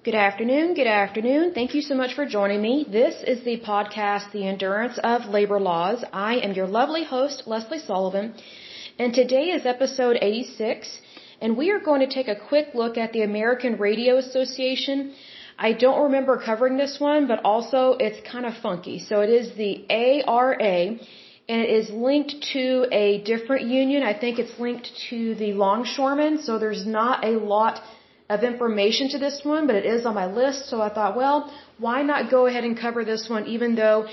Good afternoon. Good afternoon. Thank you so much for joining me. This is the podcast, The Endurance of Labor Laws. I am your lovely host, Lesley Sullivan, and today is episode 86, and we are going to take a quick look at the American Radio Association. I don't remember covering this one, but also it's kind of funky. So it is the ARA, and it is linked to a different union. I think it's linked to the longshoremen, so there's not a lot of information to this one, but it is on my list. So I thought, well, why not go ahead and cover this one, even though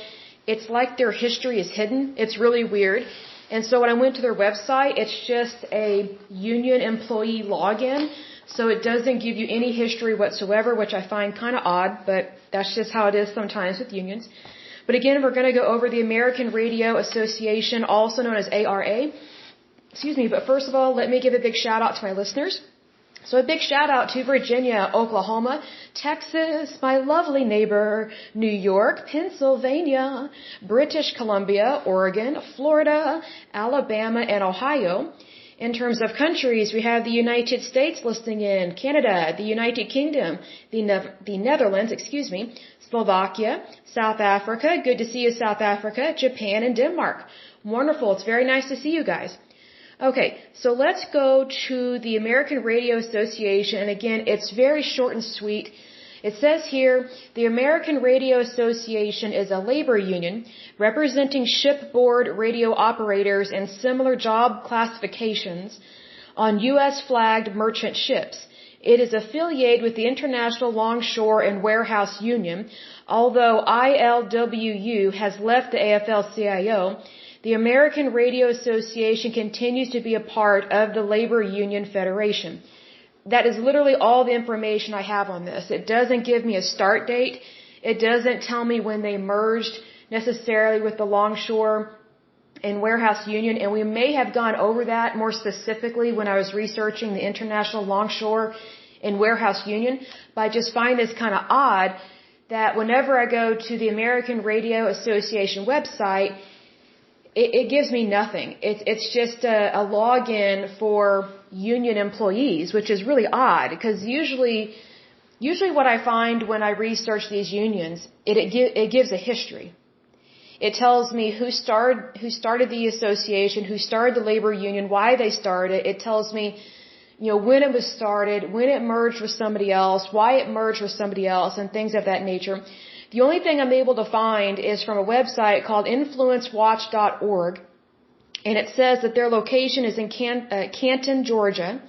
it's like their history is hidden. It's really weird. And so when I went to their website, it's just a union employee login. So it doesn't give you any history whatsoever, which I find kind of odd, but that's just how it is sometimes with unions. But again, we're going to go over the American Radio Association, also known as ARA. But first of all, let me give a big shout out to my listeners. So a big shout out to Virginia, Oklahoma, Texas, my lovely neighbor, New York, Pennsylvania, British Columbia, Oregon, Florida, Alabama, and Ohio. In terms of countries, we have the United States listening in, Canada, the United Kingdom, the Netherlands, Slovakia, South Africa, good to see you, South Africa, Japan, and Denmark. Wonderful. It's very nice to see you guys. Okay, so let's go to the American Radio Association, and again, it's very short and sweet. It says here, the American Radio Association is a labor union representing shipboard radio operators and similar job classifications on U.S.-flagged merchant ships. It is affiliated with the International Longshore and Warehouse Union. Although ILWU has left the AFL-CIO, the American Radio Association continues to be a part of the Labor Union Federation. That is literally all the information I have on this. It doesn't give me a start date. It doesn't tell me when they merged necessarily with the Longshore and Warehouse Union, and we may have gone over that more specifically when I was researching the International Longshore and Warehouse Union, but I just find this kind of odd that whenever I go to the American Radio Association website, it gives me nothing. It's just a login for union employees, which is really odd because usually what I find when I research these unions, it gives a history. It tells me who started the association, who started the labor union, why they started. It tells me, when it was started, when it merged with somebody else, why it merged with somebody else, and things of that nature. The only thing I'm able to find is from a website called influencewatch.org, and it says that their location is in Canton, Georgia.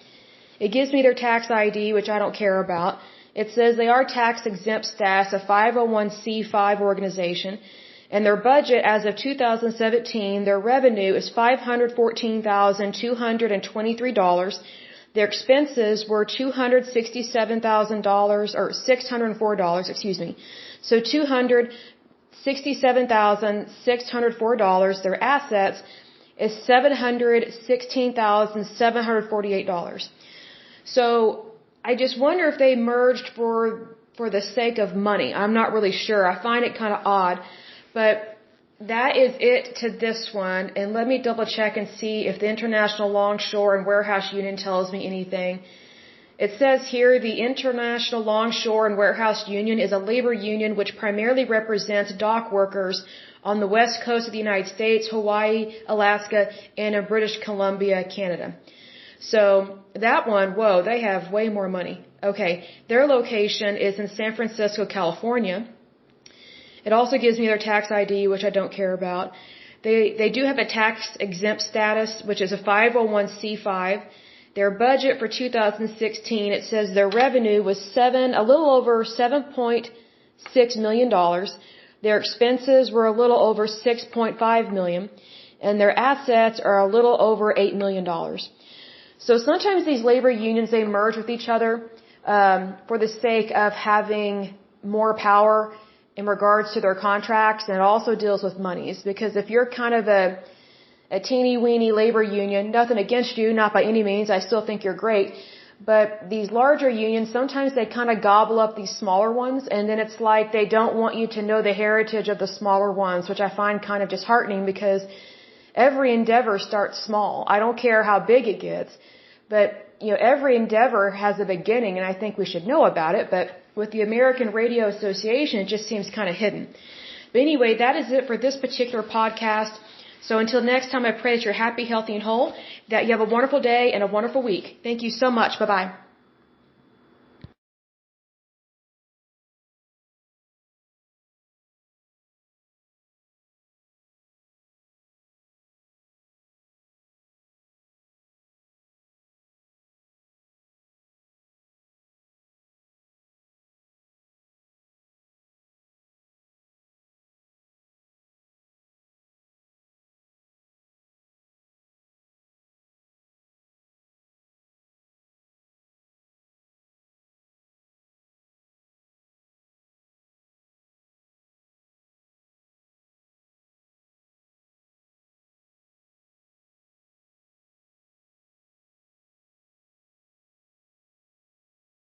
It gives me their tax ID, which I don't care about. It says they are tax-exempt status, a 501c5 organization, and their budget as of 2017, their revenue is $514,223. Their expenses were $267,000 or $604, So $267,604. Their assets is $716,748. So I just wonder if they merged for the sake of money. I'm not really sure. I find it kind of odd, but that is it to this one. And let me double check and see if the International Longshore and Warehouse Union tells me anything. It says here the International Longshore and Warehouse Union is a labor union which primarily represents dock workers on the west coast of the United States, Hawaii, Alaska, and in British Columbia, Canada. So that one, whoa, they have way more money. Okay, their location is in San Francisco, California. It also gives me their tax ID, which I don't care about. They do have a tax-exempt status, which is a 501c5. Their budget for 2016, it says their revenue was a little over $7.6 million. Their expenses were a little over $6.5 million, and their assets are a little over $8 million. So sometimes these labor unions, they merge with each other for the sake of having more power in regards to their contracts, and it also deals with monies. Because if you're kind of a teeny-weeny labor union, nothing against you, not by any means, I still think you're great, but these larger unions, sometimes they kind of gobble up these smaller ones, and then it's like they don't want you to know the heritage of the smaller ones, which I find kind of disheartening because every endeavor starts small. I don't care how big it gets, but every endeavor has a beginning, and I think we should know about it, but with the American Radio Association, it just seems kind of hidden. But anyway, that is it for this particular podcast. So until next time, I pray that you're happy, healthy, and whole, that you have a wonderful day and a wonderful week. Thank you so much. Bye-bye.